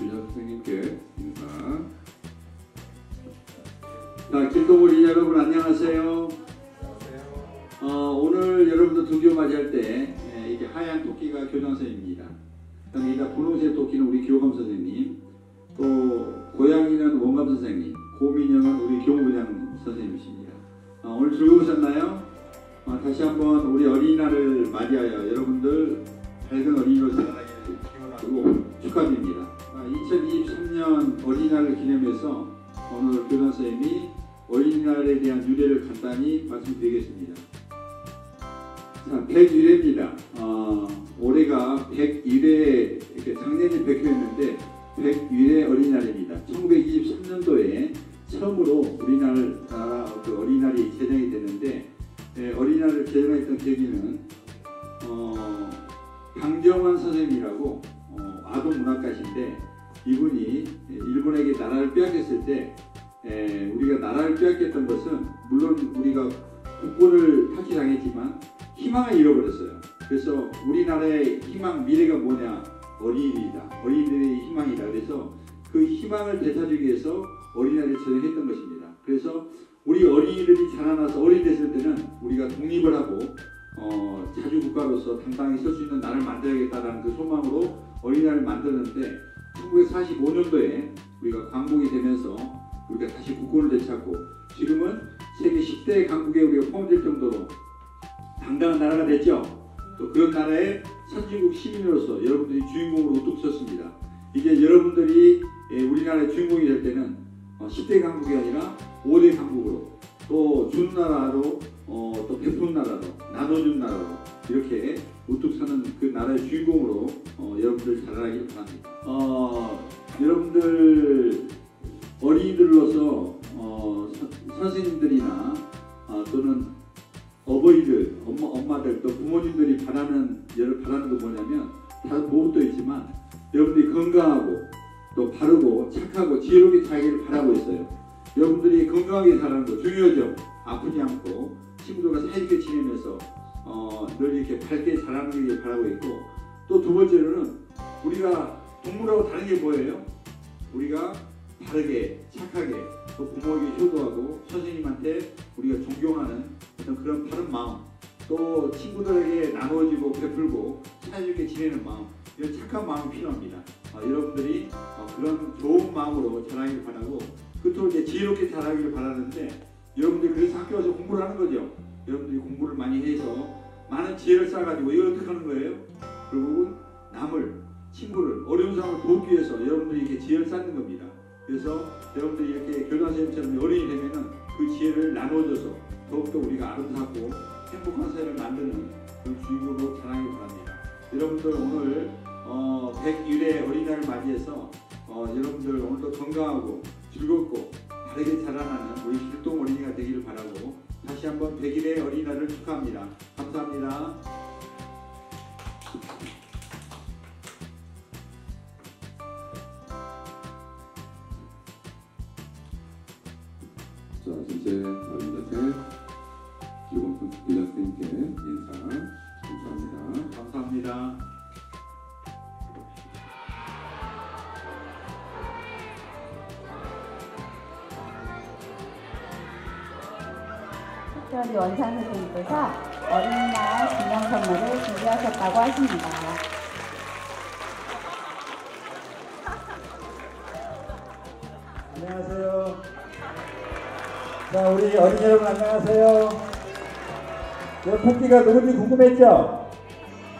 교장 선생님께 인사. 자, 길동어린이 여러분 안녕하세요. 오늘 여러분들 등교 맞이할 때 이게 하얀 토끼가 교장 선생님입니다. 여기다 분홍색 토끼는 우리 교감 선생님, 또 고양이는 원감 선생님, 곰인형은 우리 교무부장 선생님이십니다. 오늘 즐거우셨나요? 다시 한번 우리 어린이날을 맞이하여 여러분들 밝은 어린이로 살아가기를 기원하고 축하드립니다. 2023년 어린이날을 기념해서 오늘 교장 선생님이 어린이날에 대한 유래를 간단히 말씀드리겠습니다. 자, 101회입니다. 올해가 101회, 작년이 100회였는데 101회 어린이날입니다. 1923년도에 처음으로 우리나라 어린이날이 제정이 됐는데, 어린이날을 제정했던 계기는 강정환 선생님이라고 아동문학가신데, 이분이 일본에게 나라를 빼앗겼을 때 우리가 나라를 빼앗겼던 것은 물론 우리가 국권을 탈취당했지만 희망을 잃어버렸어요. 그래서 우리나라의 희망, 미래가 뭐냐? 어린이들이다. 어린이들의 희망이다. 그래서 그 희망을 되찾기 위해서 어린이날을 제정했던 것입니다. 그래서 우리 어린이들이 자라나서 어린이 됐을 때는 우리가 독립을 하고 자주국가로서 당당히 설 수 있는 나라를 만들어야겠다는 그 소망으로 어린이날을 만들었는데, 1945년도에 우리가 광복이 되면서 우리가 다시 국권을 되찾고 지금은 세계 10대 강국에 우리가 포함될 정도로 당당한 나라가 됐죠. 또 그런 나라의 선진국 시민으로서 여러분들이 주인공으로 우뚝 섰습니다. 이제 여러분들이 우리나라의 주인공이 될 때는 10대 강국이 아니라 5대 강국으로, 또 준 나라로, 또 베푼 나라로, 나눠준 나라로 이렇게 우뚝 서는 그 나라의 주인공으로 여러분들 자라나길 바랍니다. 여러분들 어린이들로서 선생님들이나 또는 어버이들, 엄마들, 또 부모님들이 바라는 거 뭐냐면, 다른 무엇도 있지만 여러분들이 건강하고 또 바르고 착하고 지혜롭게 살기를 바라고 있어요. 여러분들이 건강하게 살아가는 거 중요하죠. 아프지 않고 친구들과 사이좋게 지내면서 늘 이렇게 밝게 자라는 게 바라고 있고, 또 두 번째로는 우리가 동물하고 다른 게 뭐예요? 우리가 바르게 착하게 또 부모에게 효도하고 선생님한테 우리가 존경하는 어떤 그런 바른 마음, 또 친구들에게 나눠주고 베풀고 사이좋게 지내는 마음, 이런 착한 마음이 필요합니다. 여러분들이 그런 좋은 마음으로 자라기를 바라고, 끝으로 이제 지혜롭게 자라기를 바라는데, 여러분들이 그래서 학교 와서 공부를 하는 거죠. 여러분들이 공부를 많이 해서 많은 지혜를 쌓아가지고 이걸 어떻게 하는 거예요? 결국은 남을, 친구를, 어려운 사람을 돕기 위해서 여러분들이 이렇게 지혜를 쌓는 겁니다. 그래서 여러분들이 이렇게 교장 선생님처럼 어른이 되면은 그 지혜를 나눠줘서 더욱더 우리가 아름답고 행복한 사회를 만드는 그런 주인공으로 자라기를 바랍니다. 여러분들 오늘 101회 어린이날을 맞이해서 여러분들 오늘도 건강하고 즐겁고 바르게 자라나는 우리 길동 어린이가 되기를 바라고, 다시 한번 101회 어린이날을 축하합니다. 감사합니다. 자, 이제 어린이들 교장 선생님께 인사. 감사합니다. 감사합니다. 특별히 원장 선생님께서 어린이날 기념 선물을 준비하셨다고 하십니다. 안녕하세요. 자, 우리 어린이 여러분 안녕하세요. 저 토끼가 누군지 궁금했죠?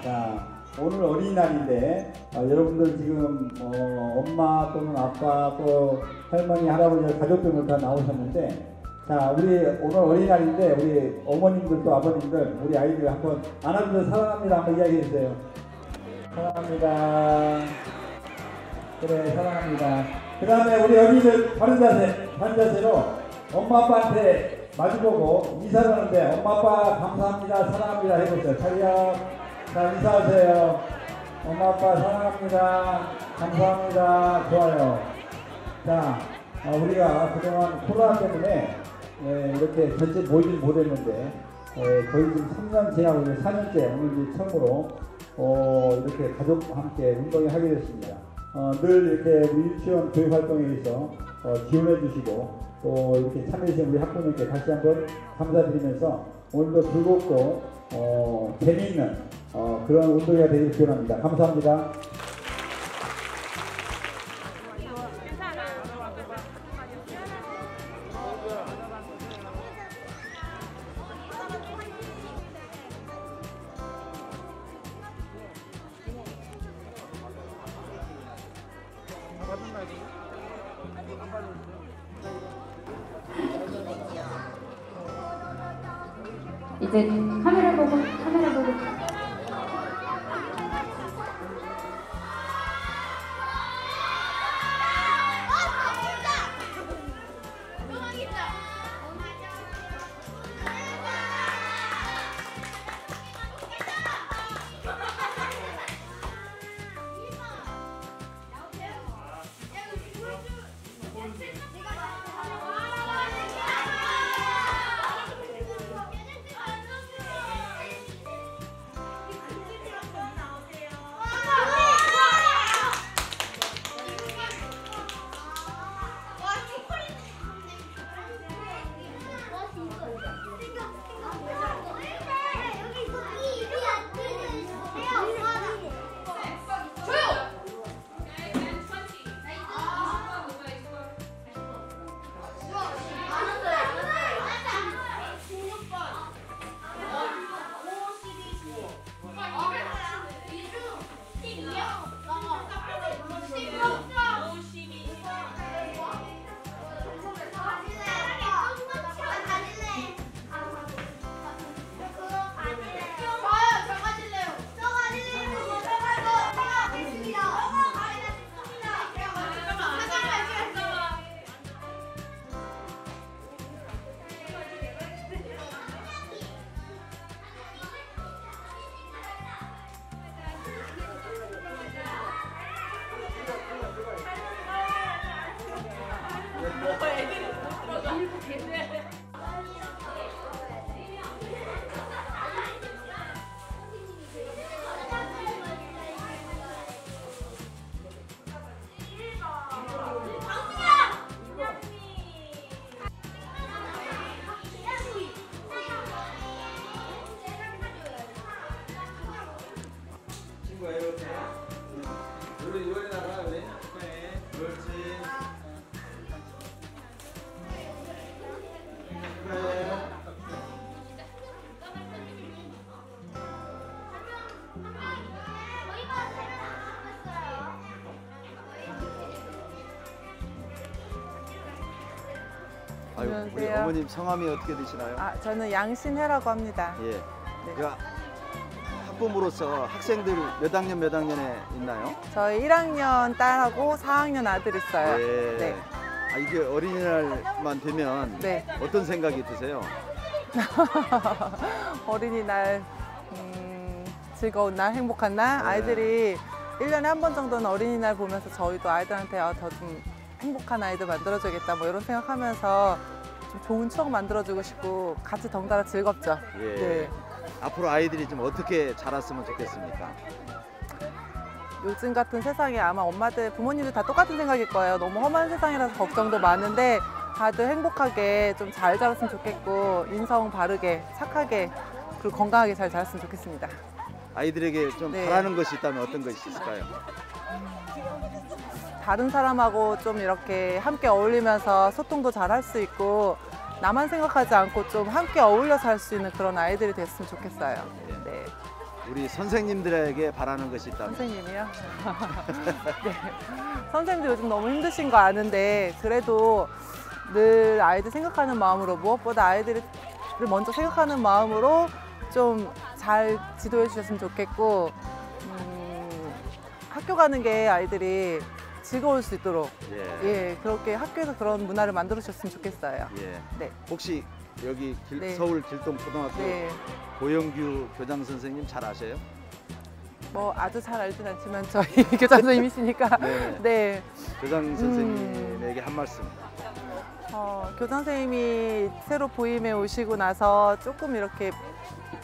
자, 오늘 어린이날인데 여러분들 지금 엄마 또는 아빠 또 할머니, 할아버지, 가족들 다 나오셨는데, 자, 우리 오늘 어린이날인데 우리 어머님들 또 아버님들 우리 아이들 한번 안아주셔서 사랑합니다 한번 이야기해 주세요. 사랑합니다. 그래, 사랑합니다. 그 다음에 우리 어린이들 바른 자세로 엄마 아빠한테 마주보고 인사를 하는데, 엄마 아빠 감사합니다 사랑합니다 해보세요. 차려. 자, 인사하세요. 엄마 아빠 사랑합니다 감사합니다. 좋아요. 자, 우리가 그동안 코로나 때문에 이렇게 전체 모이지 못했는데 거의 지금 3년 지나고 있는 4년째 오늘 처음으로 이렇게 가족과 함께 운동을 하게 됐습니다. 늘 이렇게 우리 유치원 교육 활동에 있어 지원해 주시고 또 이렇게 참여해주신 우리 학부모님께 다시 한번 감사드리면서 오늘도 즐겁고 재미있는 그런 운동회가 되길 기원합니다. 감사합니다. 이제 카메라 보고 아유, 우리 안녕하세요. 어머님 성함이 어떻게 되시나요? 저는 양신혜라고 합니다. 예. 네. 그러니까 학부모로서 학생들 몇 학년에 있나요? 저희 1학년 딸하고 4학년 아들 있어요. 예. 네. 아, 이게 어린이날만 되면 네. 어떤 생각이 드세요? 어린이날 즐거운 날, 행복한 날. 네. 아이들이 1년에 한 번 정도는 어린이날 보면서 저희도 아이들한테 더 좀 행복한 아이들 만들어줘야겠다 뭐 이런 생각하면서 좀 좋은 추억 만들어주고 싶고 같이 덩달아 즐겁죠. 예. 네. 앞으로 아이들이 좀 어떻게 자랐으면 좋겠습니까? 요즘 같은 세상에 아마 엄마들, 부모님들 다 똑같은 생각일 거예요. 너무 험한 세상이라서 걱정도 많은데 다들 행복하게 좀 잘 자랐으면 좋겠고 인성 바르게, 착하게, 그리고 건강하게 잘 자랐으면 좋겠습니다. 아이들에게 좀 네. 바라는 것이 있다면 어떤 것이 있을까요? 다른 사람하고 좀 이렇게 함께 어울리면서 소통도 잘 할 수 있고 나만 생각하지 않고 좀 함께 어울려서 할 수 있는 그런 아이들이 됐으면 좋겠어요. 네. 우리 선생님들에게 바라는 것이 있다면? 선생님이요? 네. 선생님들 요즘 너무 힘드신 거 아는데 그래도 늘 아이들 생각하는 마음으로 무엇보다 아이들을 먼저 생각하는 마음으로 좀 잘 지도해 주셨으면 좋겠고 학교 가는 게 아이들이 즐거울 수 있도록 예, 그렇게 학교에서 그런 문화를 만들어 주셨으면 좋겠어요. 예. 네. 혹시 여기 네. 서울 길동초등학교 네. 고영규 교장 선생님 잘 아세요? 뭐 아주 잘 알진 않지만 저희 교장 선생님이시니까 네. 네. 교장 선생님에게 한 말씀. 교장 선생님이 새로 부임해 오시고 나서 조금 이렇게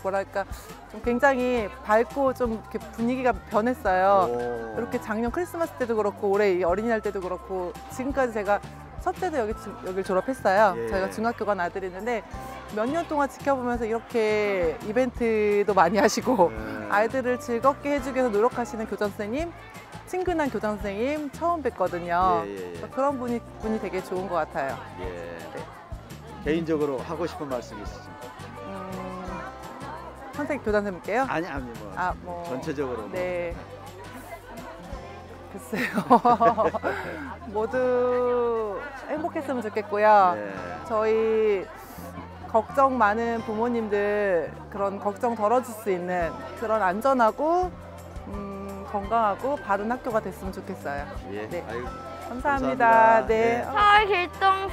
뭐랄까 좀 굉장히 밝고 좀 이렇게 분위기가 변했어요. 오. 이렇게 작년 크리스마스 때도 그렇고 올해 이 어린이날 때도 그렇고 지금까지 제가 첫째도 여기를 졸업했어요. 예. 저희가 중학교 간 아들이 있는데 몇 년 동안 지켜보면서 이렇게 이벤트도 많이 하시고 아이들을 즐겁게 해주기 위해서 노력하시는 교장 선생님, 친근한 교장 선생님 처음 뵀거든요. 예. 그런 분이 되게 좋은 것 같아요. 예. 네. 개인적으로 하고 싶은 말씀 있으십니까? 선생님, 교장 선생님께요? 아니 뭐, 뭐 전체적으로 뭐. 네. 글쎄요. 모두 행복했으면 좋겠고요. 네. 저희 걱정 많은 부모님들 그런 걱정 덜어줄 수 있는 그런 안전하고 건강하고 바른 학교가 됐으면 좋겠어요. 예. 네. 아이고, 감사합니다. 감사합니다. 네. 네. 서울 길동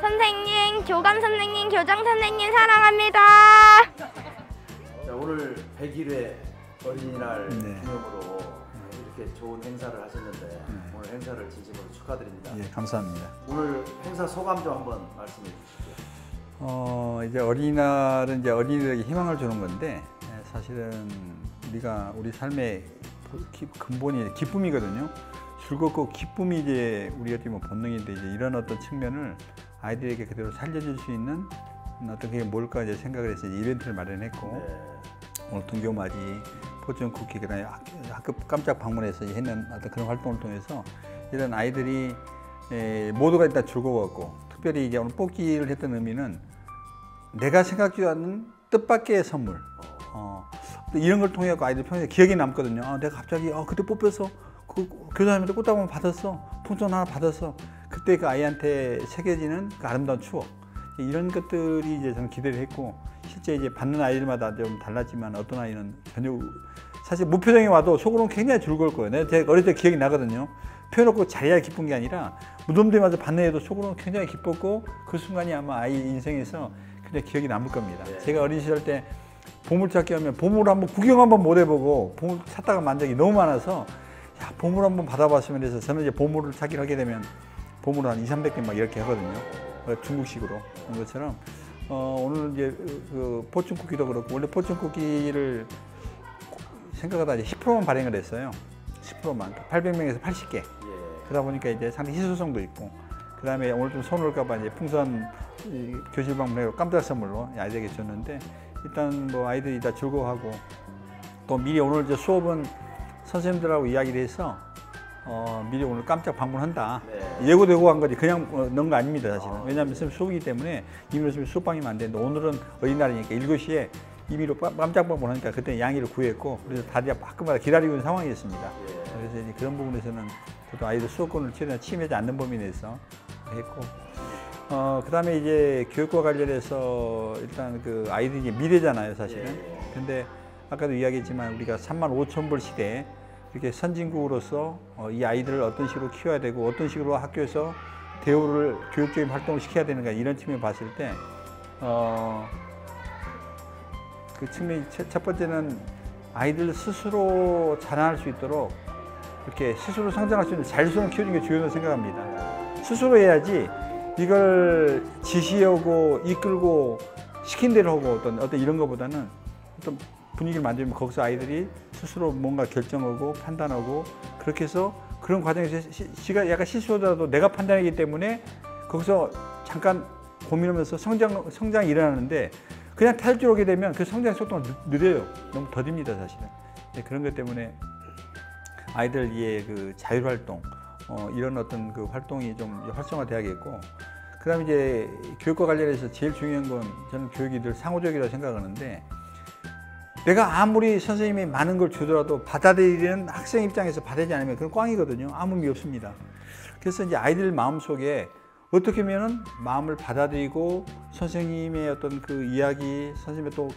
선생님, 교감 선생님, 교장 선생님 사랑합니다. 자, 오늘 100일회 어린이날 네. 기념으로 이렇게 좋은 행사를 하셨는데 오늘 행사를 진심으로 축하드립니다. 예, 감사합니다. 오늘 행사 소감 좀 한번 말씀해 주시죠. 이제 어린이날은 이제 어린이들에게 희망을 주는 건데 사실은 우리 삶의 근본이 기쁨이거든요. 즐겁고 기쁨이 이제 우리 어떻게 보면 본능인데 이제 이런 어떤 측면을 아이들에게 그대로 살려줄 수 있는 어떤 게 뭘까 이제 생각을 해서 이벤트를 마련했고 오늘 등교맞이, 포춘 쿠키 그다음에 학급 깜짝 방문해서 했는 어떤 그런 활동을 통해서 이런 아이들이 모두가 일단 즐거웠고 특별히 이제 오늘 뽑기를 했던 의미는 내가 생각지도 않는 뜻밖의 선물. 이런 걸 통해 아이들 평소에 기억에 남거든요. 내가 갑자기 그때 뽑혀서 그 교사님한테 꽃다발 받았어. 풍선 하나 받았어. 그때 그 아이한테 새겨지는 그 아름다운 추억. 이런 것들이 이제 저는 기대를 했고 실제 이제 받는 아이들마다 좀 달랐지만 어떤 아이는 전혀 사실 무표정이 와도 속으로는 굉장히 즐거울 거예요. 내가 어릴 때 기억이 나거든요. 펴놓고 잘해야 기쁜 게 아니라 무덤대마저 받는 애도 속으로는 굉장히 기뻤고 그 순간이 아마 아이 인생에서 굉장히 기억이 남을 겁니다. 제가 어린 시절 때 보물찾기 하면 보물을 한번 구경 한번 못 해보고 보물 찾다가 만 적이 너무 많아서 야, 보물 한번 받아봤으면 해서 저는 이제 보물을 찾기를 하게 되면 보물을 한 200~300개 막 이렇게 하거든요. 중국식으로 그런 것처럼 오늘 이제 그 포춘 쿠키도 그렇고 원래 포춘 쿠키를 생각하다 이제 10%만 발행을 했어요. 10%만 800명에서 80개. 그러다 보니까 이제 상당히 희소성도 있고 그 다음에 오늘 좀 손올까봐 이제 풍선 교실 방문해서 깜짝 선물로 아이들에게 줬는데 일단 뭐 아이들이 다 즐거워하고 또 미리 오늘 이제 수업은 선생님들하고 이야기를 해서 미리 오늘 깜짝 방문한다. 예고되고 한 거지 그냥 넣은 거 아닙니다 사실은. 왜냐하면 선생님 수업이기 때문에 임의로 수업방이면 안 되는데 오늘은 어린날이니까 7시에 임의로 깜짝 방문하니까 그때 양해를 구했고 그래서 다들 가끔마다 기다리고 있는 상황이었습니다. 그래서 이제 그런 부분에서는 저도 아이들 수업권을 최대한 침해하지 않는 범위 내에서 했고 그 다음에 이제 교육과 관련해서 일단 그 아이들이 이제 미래잖아요 사실은. 근데 아까도 이야기했지만 우리가 35,000불 시대에 이렇게 선진국으로서 이 아이들을 어떤 식으로 키워야 되고 어떤 식으로 학교에서 대우를 교육적인 활동을 시켜야 되는가 이런 측면을 봤을 때 그 측면이 첫 번째는 아이들 스스로 자라날 수 있도록 이렇게 스스로 성장할 수 있는 자율성을 키우는 게 중요하다고 생각합니다. 스스로 해야지 이걸 지시하고 이끌고 시킨 대로 하고 어떤 이런 것보다는 어떤 분위기를 만들면 거기서 아이들이 스스로 뭔가 결정하고 판단하고 그렇게 해서 그런 과정에서 시가 약간 실수하더라도 내가 판단하기 때문에 거기서 잠깐 고민하면서 성장이 일어나는데 그냥 탈주하게 되면 그 성장 속도가 느려요. 너무 더딥니다 사실은. 그런 것 때문에 아이들의 그 자율활동 이런 어떤 그 활동이 좀 활성화돼야겠고 그다음에 이제 교육과 관련해서 제일 중요한 건 저는 교육이 늘 상호적이라고 생각하는데 내가 아무리 선생님이 많은 걸 주더라도 받아들이는 학생 입장에서 받아들이지 않으면 그건 꽝이거든요. 아무 의미 없습니다. 그래서 이제 아이들 마음속에 어떻게 하면은 마음을 받아들이고 선생님의 어떤 그 이야기, 선생님의 또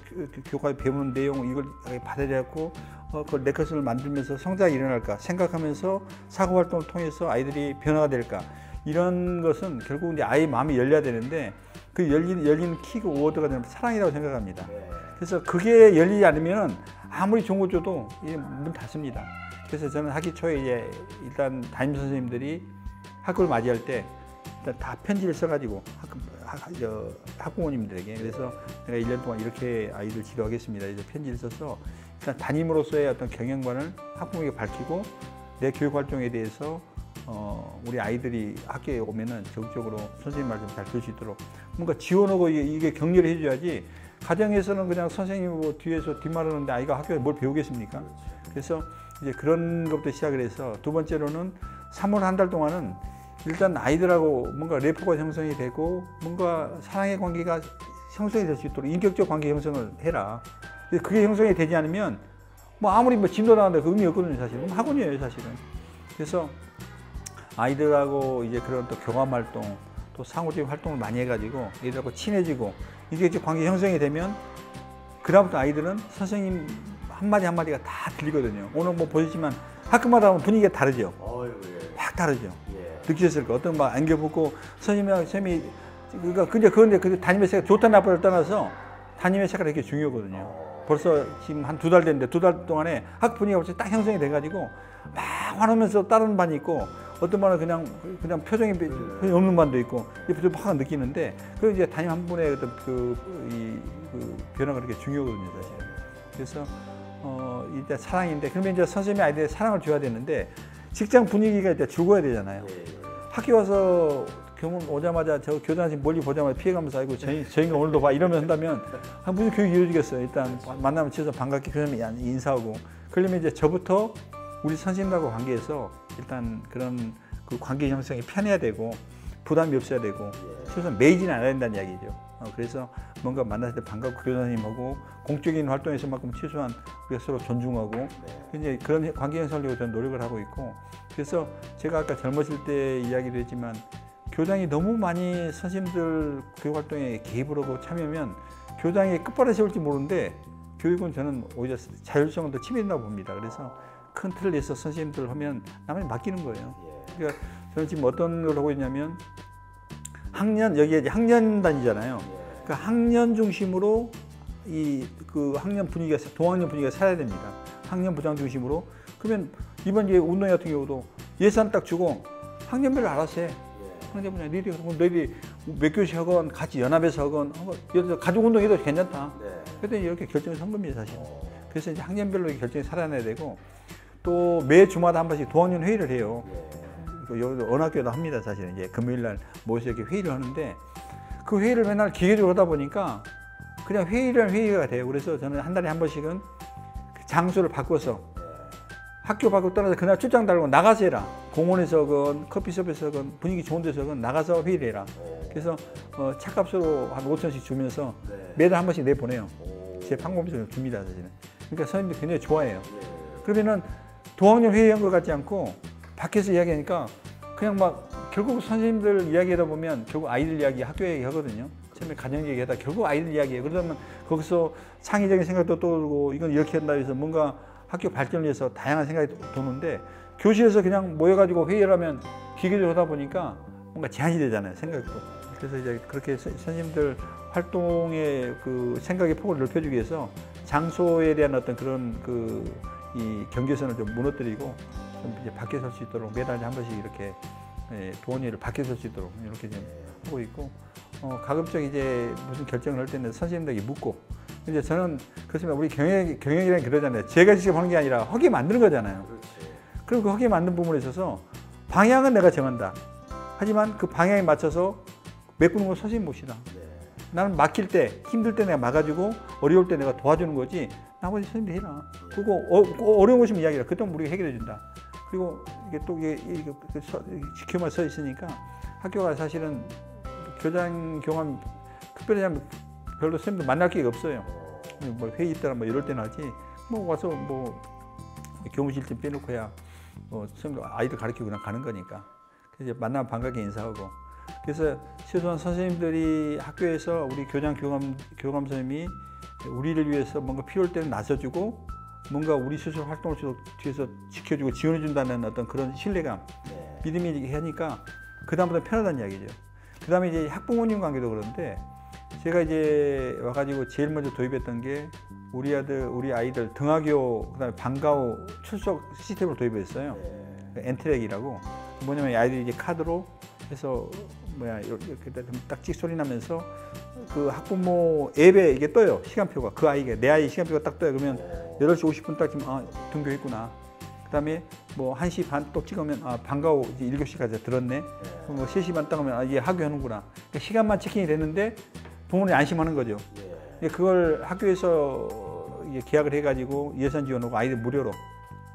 교과에 배우는 내용 이걸 받아들였고 그걸 내 것을 만들면서 성장이 일어날까 생각하면서 사고 활동을 통해서 아이들이 변화가 될까 이런 것은 결국 이제 아이의 마음이 열려야 되는데 그 열리는 키가 워드가 저는 사랑이라고 생각합니다. 그래서 그게 열리지 않으면 아무리 좋은 거 줘도 문 닫습니다. 그래서 저는 학기 초에 이제 일단 담임 선생님들이 학교를 맞이할 때 일단 다 편지를 써가지고 학부모님들에게. 그래서 내가 1년 동안 이렇게 아이들 지도하겠습니다. 이제 편지를 써서 일단 담임으로서의 어떤 경영관을 학부모에게 밝히고 내 교육 활동에 대해서 우리 아이들이 학교에 오면은 적극적으로 선생님 말씀 잘 들을 수 있도록 뭔가 지원하고 이게 격려를 해줘야지, 가정에서는 그냥 선생님이 뭐 뒤에서 뒷말하는데 아이가 학교에 뭘 배우겠습니까? 그래서 이제 그런 것부터 시작을 해서, 두 번째로는 3월 한 달 동안은 일단 아이들하고 뭔가 래퍼가 형성이 되고 뭔가 사랑의 관계가 형성이 될 수 있도록 인격적 관계 형성을 해라. 그게 형성이 되지 않으면 뭐 아무리 뭐 진도 나왔는데 그 의미 없거든요, 사실은. 학원이에요, 사실은. 그래서 아이들하고 이제 그런 또 교감 활동, 또 상호적인 활동을 많이 해가지고 애들하고 친해지고 인격적 관계 형성이 되면 그다음부터 아이들은 선생님 한마디 한마디가 다 들리거든요. 오늘 뭐 보셨지만 학교마다 하면 분위기가 다르죠. 확 다르죠. 느끼셨을 거예요. 어떤 막 안겨 붙고 선생님이 그러니까 그런데 그 담임의 색깔 좋다 나쁘다를 떠나서 담임의 색깔이 되게 중요하거든요. 벌써 지금 한 2달 됐는데 2달 동안에 학 분위기가 벌써 딱 형성이 돼가지고 막 화나면서 따르는 반이 있고, 어떤 반은 그냥 표정이 없는 반도 있고, 이렇게 확 느끼는데, 그 이제 담임 한 분의 어떤 그 변화가 그렇게 중요하거든요, 사실. 그래서 이제 사랑인데, 그러면 이제 선생님이 아이들의 사랑을 줘야 되는데, 직장 분위기가 이제 죽어야 되잖아요. 학교 와서 경험 오자마자 저 교장님 멀리 보자마자 피해가면서 아이고 저희가 오늘도 봐 이러면 한다면 무슨 교육이 이루어지겠어요. 일단 만나면 집에서 반갑게 교장님 인사하고, 그러면 이제 저부터 우리 선생님하고 관계에서 일단 그런 그 관계 형성이 편해야 되고 부담이 없어야 되고 최소한 매이지는 않아야 된다는 이야기죠. 그래서 뭔가 만났을 때 반갑고 교장님하고 공적인 활동에서만큼 최소한 우리가 서로 존중하고 이제 그런 관계 형성을 위해서 저는 노력을 하고 있고, 그래서 제가 아까 젊었을 때 이야기도 했지만 교장이 너무 많이 선생님들 교육 활동에 개입을 하고 참여하면 교장이 끝발을 세울지 모르는데 교육은 저는 오히려 자율성을 더 침해된다고 봅니다. 그래서 큰 틀을 내서 선생님들 하면 나머지 맡기는 거예요. 그러니까 저는 지금 어떤 걸 하고 있냐면 학년, 여기에 이제 학년단이잖아요. 그러니까 학년 중심으로 그 학년 분위기가, 동학년 분위기가 살아야 됩니다. 학년 부장 중심으로. 그러면 이번 이제 운동회 같은 경우도 예산 딱 주고 학년별로 알아서 해. 학년별로 너희들이 몇 교시 하건 같이 연합해서 하건 예를 들어 가족 운동해도 괜찮다. 그랬더니 이렇게 결정을 한 겁니다, 사실. 그래서 이제 학년별로 결정이 살아나야 되고, 또 매 주마다 한 번씩 동학년 회의를 해요. 여기 어느 학교도 합니다, 사실은. 이제 금요일 날 모여서 이렇게 회의를 하는데, 그 회의를 맨날 기계적으로 하다 보니까 그냥 회의가 돼요. 그래서 저는 한 달에 한 번씩은 그 장소를 바꿔서 학교 밖으로 떠나서 그날 출장 달고 나가서 해라. 공원에서건 커피숍에서건 분위기 좋은 데서건 나가서 회의를 해라. 그래서 차값으로 한 5,000원씩 주면서 매달 한 번씩 내보내요. 제 방법을 줍니다, 사실은. 그러니까 선생님들이 굉장히 좋아해요. 그러면은 동학년 회의한 것 같지 않고 밖에서 이야기하니까 그냥 막 결국 선생님들 이야기하다 보면 결국 아이들 이야기, 학교 얘기 하거든요. 처음에 가정 얘기하다 결국 아이들 이야기예요. 그러면 거기서 창의적인 생각도 떠오르고 이건 이렇게 한다 해서 뭔가 학교 발전을 위해서 다양한 생각이 도는데, 교실에서 그냥 모여가지고 회의를 하면 기계적으로 하다 보니까 뭔가 제한이 되잖아요, 생각도. 그래서 이제 그렇게 선생님들 활동의 그 생각의 폭을 넓혀주기 위해서 장소에 대한 어떤 그런 이 경계선을 좀 무너뜨리고 좀 이제 밖에 설 수 있도록 매달 한 번씩 이렇게 동원회를 밖에 설 수 있도록 이렇게 좀 하고 있고, 가급적 이제 무슨 결정을 할 때는 선생님들에게 묻고, 이제 저는 그렇지만 우리 경영이라는 그러잖아요. 제가 직접 하는 게 아니라 허게 만드는 거잖아요. 그리고 그 허게 만든 부분에 있어서 방향은 내가 정한다. 하지만 그 방향에 맞춰서 메꾸는 건 선생님 몫이다. 나는 막힐 때, 힘들 때 내가 막아주고 어려울 때 내가 도와주는 거지 나머지 선생님들이 해라. 그리고 어려운 것이면 이야기해라. 그때는 우리가 해결해 준다. 그리고 이게 또 지켜만 서 있으니까 학교가 사실은 교장 경험 특별히 별로 선생님들 만날 기회가 없어요. 뭐 회의 있다라 뭐 이럴 때는 하지, 뭐 와서 뭐 교무실 좀 빼놓고야 뭐 선생님 아이들 가르치고 그냥 가는 거니까. 그래서 만나면 반갑게 인사하고. 그래서 최소한 선생님들이 학교에서 우리 교장 교감 선생님이 우리를 위해서 뭔가 필요할 때는 나서주고 뭔가 우리 스스로 활동을 뒤에서 지켜주고 지원해준다는 어떤 그런 신뢰감, 믿음이 하니까 그 다음부터 편하다는 이야기죠. 그 다음에 이제 학부모님 관계도 그런데, 제가 이제 와가지고 제일 먼저 도입했던 게 우리 아이들 등하교, 그다음에 방과후 출석 시스템을 도입했어요. 엔트랙이라고. 뭐냐면 아이들이 이제 카드로 해서 이렇게 딱 찍 소리 나면서 그 학부모 앱에 이게 떠요. 시간표가. 그 아이가 내 아이 시간표가 딱 떠요. 그러면 8시 50분 딱 지금 등교했구나. 그다음에 뭐 1시 반 또 찍으면 반가워 이제 7시까지 들었네. 그럼 뭐 3시 반 딱 하면 이제 학교하는구나. 그러니까 시간만 체킹이 됐는데 부모님이 안심하는 거죠. 그걸 학교에서 이제 계약을 해가지고 예산 지원하고 아이들 무료로.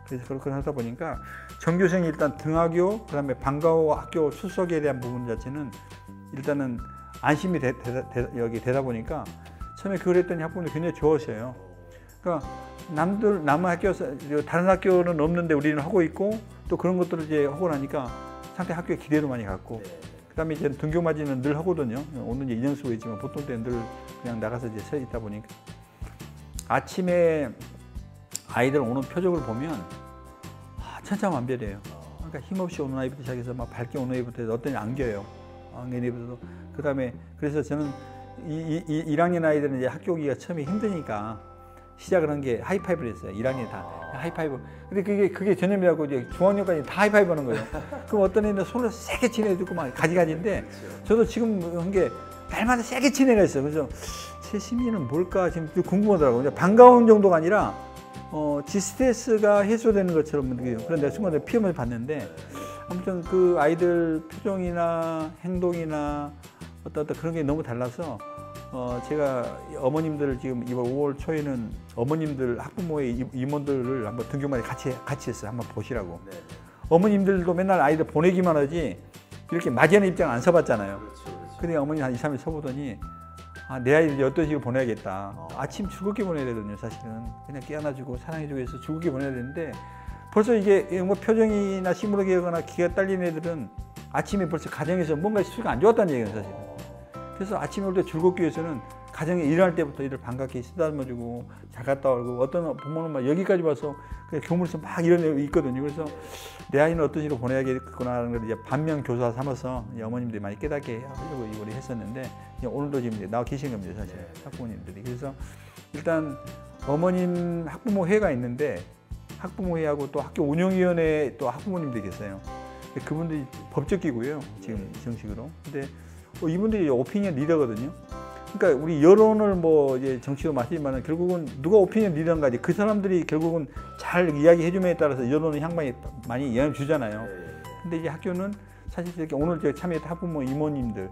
그래서 그렇게 하다 보니까 전교생이 일단 등하교, 그다음에 방과후 학교 출석에 대한 부분 자체는 일단은 안심이 여기 되다 보니까 처음에 그걸 했더니 학부모님이 굉장히 좋았어요. 그러니까 남은 학교에서 다른 학교는 없는데 우리는 하고 있고 또 그런 것들을 이제 하고 나니까 상당히 학교에 기대도 많이 갖고 그다음에 이제 등교 맞이는 늘 하거든요. 오늘 이제 2년 쓰고 있지만 보통 때는 늘 그냥 나가서 이제 서 있다 보니까 아침에 아이들 오는 표적을 보면 천차만별이에요. 그러니까 힘없이 오는 아이부터 시작해서 막 밝게 오는 아이부터 어떤 안겨요. 안겨는 아이부터도 그다음에 그래서 저는 1학년 아이들은 이제 학교 오기가 처음에 힘드니까 시작을 한 게 하이파이브를 했어요. 1학년이 다 하이파이브. 근데 그게 전염이라고 이제 중학년까지 다 하이파이브 하는 거예요. 그럼 어떤 애는 손을 세게 치는 애도 있고 막 가지가지인데 저도 지금 한 게 날마다 세게 치는 애가 있어요. 그래서 제 심리는 뭘까 지금 좀 궁금하더라고요. 반가운 정도가 아니라 디스트레스가 해소되는 것처럼 느껴요. 그런 내가 순간에 피험을 봤는데 아무튼 그 아이들 표정이나 행동이나 어떤 그런 게 너무 달라서 제가 어머님들 지금 이번 5월 초에는 어머님들 학부모의 임원들을 한번 등교만에 같이 했어요. 한번 보시라고. 어머님들도 맨날 아이들 보내기만 하지 이렇게 맞이하는 입장 안 서봤잖아요. 근데 어머니 한 2, 3일 서보더니 내 아이들 어떤 식으로 보내야겠다. 아침 즐겁게 보내야 되거든요. 사실은 그냥 깨어나주고 사랑해주고 해서 즐겁게 보내야 되는데 벌써 이게 뭐 표정이나 시무룩이 하거나 기가 딸린 애들은 아침에 벌써 가정에서 뭔가 수가 안 좋았다는 얘기예요. 사실은. 그래서 아침에 올 때 즐겁기 위해서는 가정에 일어날 때부터 이를 반갑게 쓰다듬어주고 잘 갔다 오고 어떤 부모는 막 여기까지 와서 그냥 교물에서 막 이런 애 있거든요. 그래서 내 아이는 어떤 식으로 보내야겠구나 하는 걸 이제 반면 교사 삼아서 어머님들이 많이 깨닫게 하려고 이걸 했었는데 오늘도 지금 나와 계신 겁니다. 사실 학부모님들이. 그래서 일단 어머님 학부모회가 있는데 학부모회하고 또 학교 운영위원회 또 학부모님들이 계세요. 그분들이 법적기구예요. 지금 정식으로. 근데 이분들이 오피니언 리더거든요. 그러니까 우리 여론을 뭐 이제 정치도 마시지만 결국은 누가 오피니언 리더인가 그 사람들이 결국은 잘 이야기해줌에 따라서 여론의 향방이 많이 영향을 주잖아요. 근데 이제 학교는 사실 이렇게 오늘 제가 참여했던 학부모 임원님들,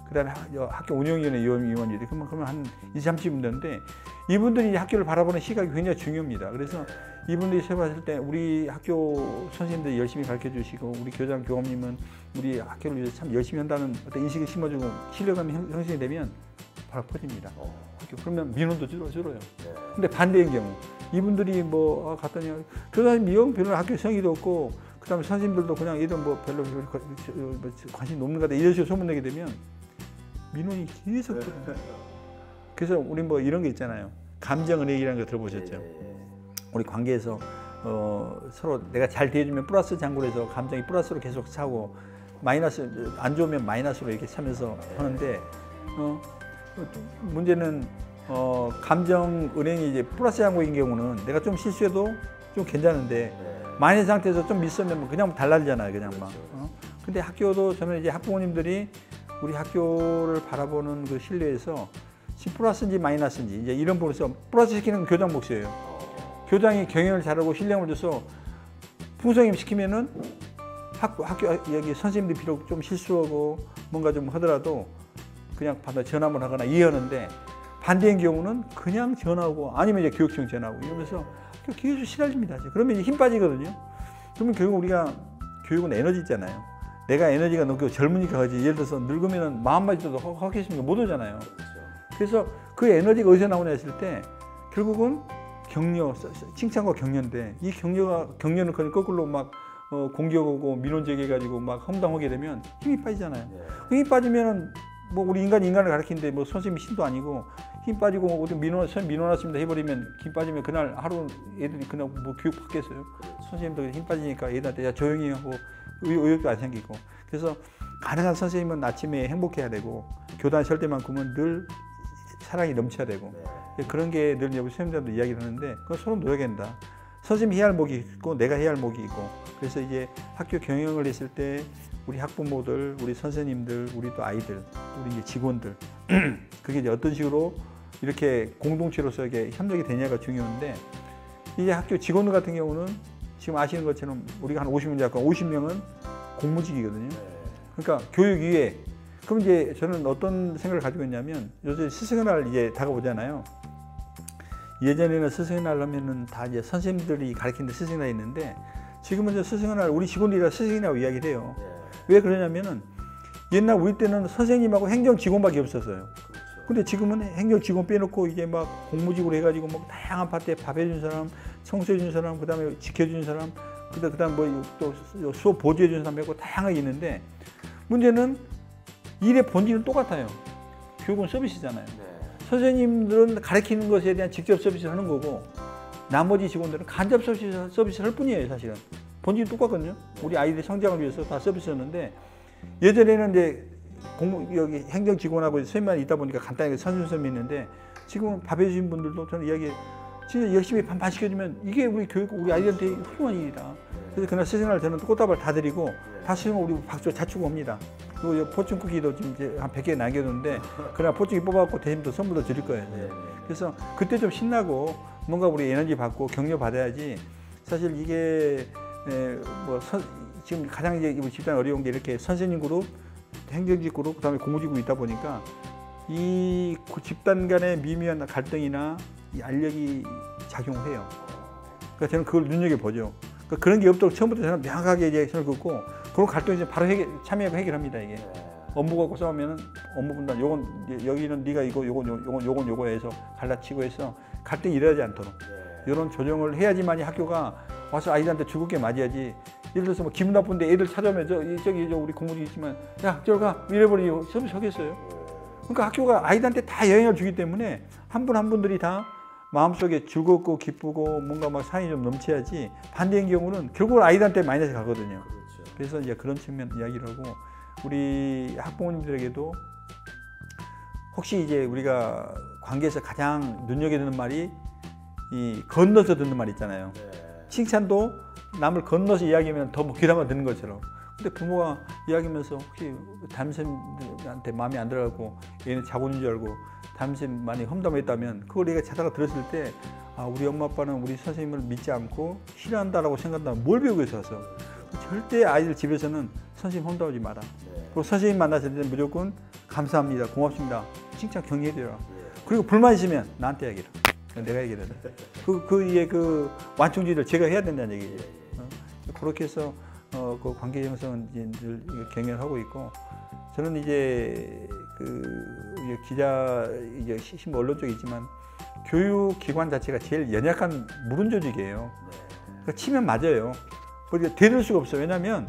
그다음에 학교 운영위원회 임원님들 그러면 한 20, 30분 되는데 이분들이 학교를 바라보는 시각이 굉장히 중요합니다. 그래서 이분들이 세봤을 때 우리 학교 선생님들이 열심히 가르쳐주시고 우리 교장 교감님은 우리 학교를 위해서 참 열심히 한다는 어떤 인식을 심어주고 신뢰감이 형성이 되면 바로 퍼집니다. 학교. 그러면 민원도 줄어요. 근데 반대인 경우 이분들이 뭐 갔더니 교사님 미용 별로 학교 성의도 없고 그다음에 선생님들도 그냥 이런 뭐 별로 관심 없는 것 같다 이런 식으로 소문내게 되면 민원이 계속 그래서 우리 뭐 이런 게 있잖아요. 감정은행이라는 거 들어보셨죠? 우리 관계에서 서로 내가 잘 대해주면 플러스 장구를 해서 감정이 플러스로 계속 차고 마이너스 안 좋으면 마이너스로 이렇게 차면서 하는데 문제는 감정은행이 이제 플러스 장구인 경우는 내가 좀 실수해도 좀 괜찮은데 마이너스 상태에서 좀 미쓰면 그냥 달라지잖아요. 그냥 막. 근데 학교도 저는 이제 학부모님들이 우리 학교를 바라보는 그 신뢰에서 지금 플러스인지 마이너스인지 이제 이런 부분에서 플러스 시키는 교장 몫이에요. 교장이 경영을 잘하고 신뢰를 줘서 풍성임 시키면은 학교 여기 선생님들이 비록 좀 실수하고 뭔가 좀 하더라도 그냥 받아 전화만 하거나 이해하는데 반대인 경우는 그냥 전화하고 아니면 이제 교육청 전화하고 이러면서 계속 시달립니다. 그러면 이제 힘 빠지거든요. 그러면 결국 우리가 교육은 에너지 있잖아요. 내가 에너지가 너무 젊으니까 하지 예를 들어서 늙으면 마음만 있어도 하겠습니까? 못 오잖아요. 그래서 그 에너지가 어디서 나오냐 했을 때 결국은 격려, 칭찬과 격려인데 이 격려는 그냥 거꾸로 막 공격하고 민원제기해가지고 막 험담하게 되면 힘이 빠지잖아요. 힘이 빠지면은 뭐 우리 인간을 가르치는데 뭐 선생님이 신도 아니고 힘 빠지고 뭐 민원하십니다 해버리면 힘 빠지면 그날 하루 애들이 그냥 뭐 교육 받겠어요. 선생님도 힘 빠지니까 애들한테 야 조용히 하고 의욕도 안 생기고 그래서 가능한 선생님은 아침에 행복해야 되고 교단 설 때만큼은 늘 사랑이 넘쳐야 되고 그런 게 늘 우리 선생님들도 이야기를 하는데 그건 서로 노력해야 된다. 선생님이 해야 할 목이 있고 내가 해야 할 목이 있고 그래서 이제 학교 경영을 했을 때 우리 학부모들, 우리 선생님들, 우리 또 아이들, 우리 이제 직원들 그게 이제 어떤 식으로 이렇게 공동체로서 이게 협력이 되냐가 중요한데 이제 학교 직원들 같은 경우는 지금 아시는 것처럼 우리가 한 50명 잡고 50명은 공무직이거든요. 그러니까 교육 위에 그럼 이제 저는 어떤 생각을 가지고 있냐면 요새 스승의 날 이제 다가오잖아요. 예전에는 스승의 날 하면은 다 이제 선생님들이 가르치는 스승의 날이 있는데 지금은 이제 스승의 날 우리 직원들이라 스승이라고 이야기를 해요. 왜 그러냐면은 옛날 우리 때는 선생님하고 행정 직원밖에 없었어요. 근데 지금은 행정 직원 빼놓고 이제 막 공무직으로 해가지고 뭐 다양한 파트에 밥 해준 사람, 청소해준 사람, 그 다음에 지켜준 사람, 그다음 뭐 또 수업 보조해준 사람 하고 다양하게 있는데 문제는 일의 본질은 똑같아요. 교육은 서비스잖아요. 선생님들은 가르치는 것에 대한 직접 서비스를 하는 거고 나머지 직원들은 간접 서비스를 할 뿐이에요. 사실은 본질이 똑같거든요. 우리 아이들의 성장을 위해서 다 서비스였는데 예전에는 이제 여기 행정 직원하고 선생님만 있다 보니까 간단하게 선생님이 있는데 지금은 밥 해주신 분들도 저는 이야기 진짜 열심히 밥 시켜주면 이게 우리 교육 우리 아이들한테 훌륭한 일이다. 그래서 그날 스승날 저는 꽃다발 다 드리고 다 쓰면 우리 박수 자축 옵니다. 그리고 포춘 쿠키도 지금 이제 한 100개 남겨뒀는데 그날 포춘이 뽑아갖고 대신도 선물도 드릴 거예요. 그래서 그때 좀 신나고 뭔가 우리 에너지 받고 격려 받아야지. 사실 이게 지금 가장 이제 우리 집단 어려운 게 이렇게 선생님 그룹, 행정직 그룹, 그다음에 공무직 그룹 있다 보니까 이 집단 간의 미묘한 갈등이나 이 알력이 작용해요. 그러니까 저는 그걸 눈여겨 보죠. 그러니까 그런 게 없도록 처음부터 저는 명확하게 이제 선을 긋고 그런 갈등이 이제 바로 참여하고 해결합니다. 이게 업무 갖고 싸우면은 업무 분담, 요건 여기는 네가 이거, 요건 요거 해서 갈라치고 해서 갈등이 일어나지 않도록 이런 조정을 해야지만이 학교가 와서 아이들한테 즐겁게 맞이하지. 예를 들어서 뭐 기분 나쁜데 애들 찾아오면 저기 우리 공무직 있지만 야 저리 가 이래버리니 서비스 하겠어요. 그러니까 학교가 아이들한테 다 영향을 주기 때문에 한 분 한 분들이 다 마음속에 즐겁고 기쁘고 뭔가 막 사랑이 좀 넘쳐야지 반대인 경우는 결국은 아이들한테 마이너스 가거든요. 그래서 이제 그런 측면 이야기를 하고 우리 학부모님들에게도 혹시 이제 우리가 관계에서 가장 눈여겨드는 말이 이 건너서 듣는 말 있잖아요. 칭찬도 남을 건너서 이야기하면 더 귀담아 듣는 것처럼. 근데 부모가 이야기하면서 혹시 담임쌤한테 마음에 안 들어가고 얘는 자고 있는 줄 알고 담임쌤 많이 험담했다면 그걸 얘가 자다가 들었을 때 아 우리 엄마 아빠는 우리 선생님을 믿지 않고 싫어한다라고 생각한다면 뭘 배우고 있어서 절대 아이들 집에서는 선생님 험담하지 마라. 그리고 선생님 만났을 때 무조건 감사합니다, 고맙습니다, 칭찬 격려해줘라. 그리고 불만 있으면 나한테 얘기해라. 내가 얘기를 해. 그 완충지를 제가 해야 된다는 얘기예요. 그렇게 해서 그 관계 형성은 늘 경연하고 있고 저는 이제 기자 이제 신문 언론 쪽에 있지만 교육기관 자체가 제일 연약한 무른 조직이에요. 그러니까 치면 맞아요. 그러니까 대들 수가 없어요. 왜냐하면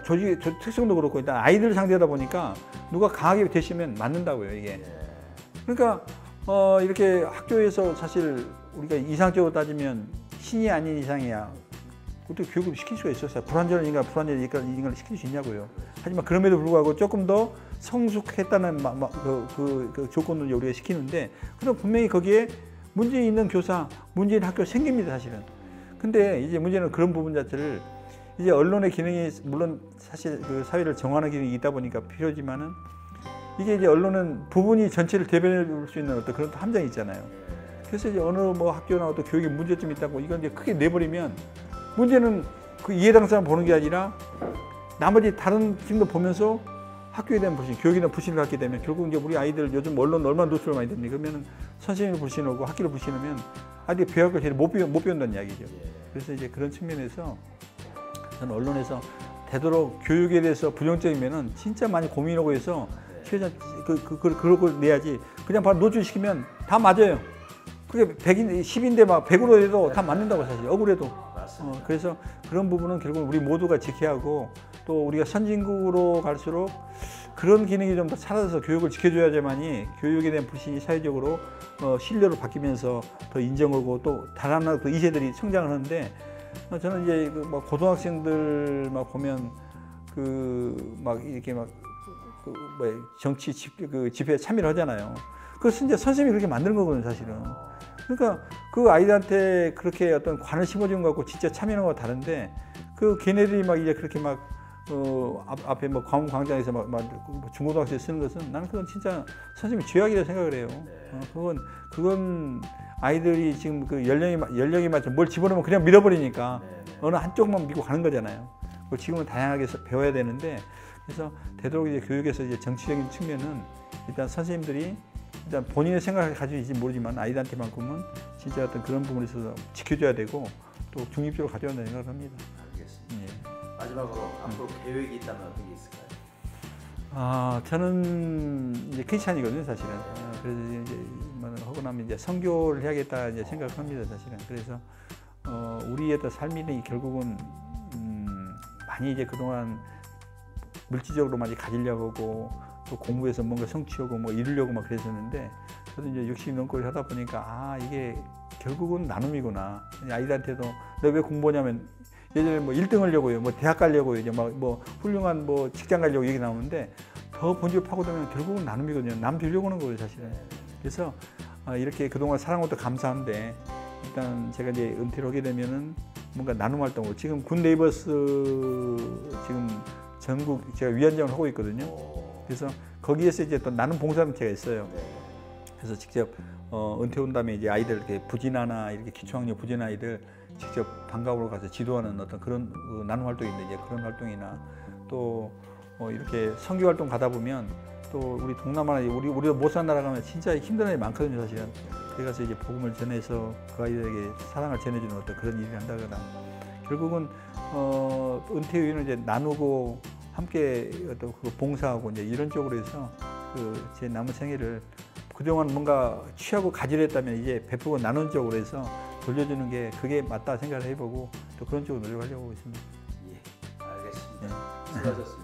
조직 특성도 그렇고 일단 아이들 상대하다 보니까 누가 강하게 대시면 맞는다고요 이게. 그러니까 이렇게 학교에서 사실 우리가 이상적으로 따지면 신이 아닌 이상이야. 어떻게 교육을 시킬 수가 있었어요? 불완전한 인간, 불완전한 인간을 시킬 수 있냐고요. 하지만 그럼에도 불구하고 조금 더 성숙했다는 그 조건을 우리가 시키는데 그럼 분명히 거기에 문제 있는 교사, 문제 있는 학교 생깁니다 사실은. 근데 이제 문제는 그런 부분 자체를 이제 언론의 기능이 물론 사실 그 사회를 정화하는 기능이 있다 보니까 필요하지만은 이게 이제 언론은 부분이 전체를 대변해 줄 수 있는 어떤 그런 함정이 있잖아요. 그래서 이제 어느 뭐 학교나 어떤 교육에 문제점이 있다고 이건 이제 크게 내버리면 문제는 그 이해 당사자만 보는 게 아니라 나머지 다른 팀도 보면서 학교에 대한 불신, 교육에 대한 불신을 갖게 되면 결국 이제 우리 아이들 요즘 언론 얼마나 노출을 많이 됩니까? 그러면 선생님을 불신하고 학교를 불신하면 아이들이 배울 걸 제대로 못 배운다는 이야기죠. 그래서 이제 그런 측면에서 저는 언론에서 되도록 교육에 대해서 부정적이면은 진짜 많이 고민하고 해서 최대한 그런 걸 내야지 그냥 바로 노출시키면 다 맞아요. 그게 100인, 10인데 막 100으로 해도 다 맞는다고 사실 억울해도. 그래서 그런 부분은 결국 우리 모두가 지켜야 하고 또 우리가 선진국으로 갈수록 그런 기능이 좀 더 살아서 교육을 지켜줘야지만이 교육에 대한 불신이 사회적으로 신뢰로 바뀌면서 더 인정하고 또 다른 또 2세들이 성장을 하는데 저는 이제 막 고등학생들 막 보면 막 이렇게 막 정치 집회에 참여를 하잖아요. 그것은 이제 선생님이 그렇게 만드는 거거든요, 사실은. 그러니까 그 아이들한테 그렇게 어떤 관을 심어준 것 같고 진짜 참여하는 거와 다른데 걔네들이 막 이제 그렇게 막 앞에 뭐 광장에서 막 중고등학생 쓰는 것은 나는 그건 진짜 선생님이 죄악이라고 생각을 해요. 그건 아이들이 지금 그 연령이 맞춰 뭘 집어넣으면 그냥 밀어버리니까 어느 한쪽만 밀고 가는 거잖아요. 그걸 지금은 다양하게 배워야 되는데, 그래서 되도록 이제 교육에서 이제 정치적인 측면은 일단 선생님들이 일단 본인의 생각을 가지고 있지 모르지만 아이들한테만큼은 진짜 어떤 그런 부분에 있어서 지켜줘야 되고 또 중립적으로 가져야 한다는 생각을 합니다. 알겠습니다. 예. 마지막으로 앞으로 계획이 있다면 어떤 게 있을까요? 저는 이제 크리스찬이거든요, 사실은. 그래서 이제 하고 나면 이제 선교를 해야겠다 이제 생각을 합니다, 사실은. 그래서 우리의 또 삶이 결국은 많이 이제 그동안 물질적으로 많이 가지려고 하고 또 공부해서 뭔가 성취하고 뭐 이루려고 막 그랬었는데, 저도 이제 60 넘고 하다 보니까 이게 결국은 나눔이구나. 아이들한테도 너 왜 공부하냐면 예전에 뭐 1등 하려고요, 뭐 대학 가려고요, 이제 막 뭐 훌륭한 뭐 직장 가려고 얘기 나오는데 더 본질 파고들면 결국은 나눔이거든요. 남 주려고 하는 거예요, 사실은. 그래서 이렇게 그동안 사랑한 것도 감사한데 일단 제가 이제 은퇴를 하게 되면은 뭔가 나눔 활동을 지금 굿 네이버스 지금 전국 제가 위원장을 하고 있거든요. 그래서 거기에서 이제 또 나눔 봉사단체가 있어요. 그래서 직접 은퇴 온 다음에 이제 아이들 이렇게 부진아나 이렇게 기초학력 부진 아이들 직접 방과후로 가서 지도하는 어떤 그런 나눔 활동인데, 이제 그런 활동이나 또 이렇게 선교 활동 가다 보면 또 우리 동남아나 우리도 못 사는 나라 가면 진짜 힘든 애들이 많거든요, 사실은. 그래서 이제 복음을 전해서 그 아이들에게 사랑을 전해주는 어떤 그런 일을 한다거나, 결국은 은퇴 후에는 이제 나누고 함께 어떤 그 봉사하고 이제 이런 쪽으로 해서 제 남은 생애를 그동안 뭔가 취하고 가지려 했다면 이제 베푸고 나눈 쪽으로 해서 돌려주는 게 그게 맞다 생각을 해보고 또 그런 쪽으로 노력하려고 하고 있습니다. 예, 알겠습니다. 수고하셨습니다.